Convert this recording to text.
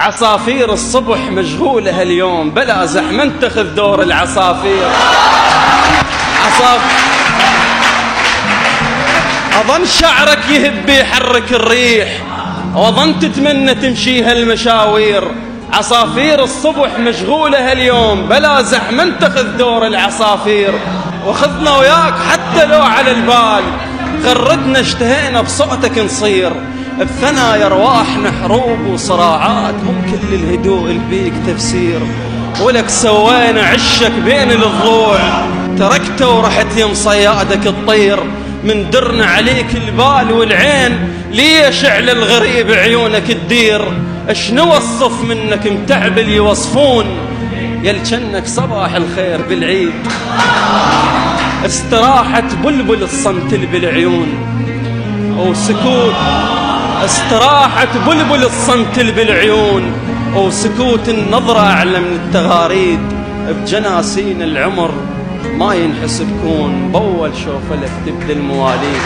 عصافير الصبح مشغولة هاليوم، بلا زحمة انتخذ دور العصافير. أظن شعرك يهب يحرك الريح، وأظن تتمنى تمشي هالمشاوير. عصافير الصبح مشغولة هاليوم، بلا زحمة انتخذ دور العصافير. وخذنا وياك حتى لو على البال، غردنا اشتهينا بصوتك نصير. بثنايا ارواحنا حروب وصراعات، مو كل الهدوء اللي بيك تفسير. ولك سوينا عشك بين الضلوع، تركته ورحت يم صيادك تطير. من درنا عليك البال والعين، ليش على الغريب عيونك تدير؟ شنو وصف منك متعبل يوصفون، يلجنك صباح الخير بالعيد. استراحة بلبل الصمت بالعيون وسكوت، استراحة بلبل الصمت بالعيون وسكوت النظرة أعلى من التغاريد. بجناسين العمر ما ينحسب كون، بأول شوفة لك تبدي المواليد.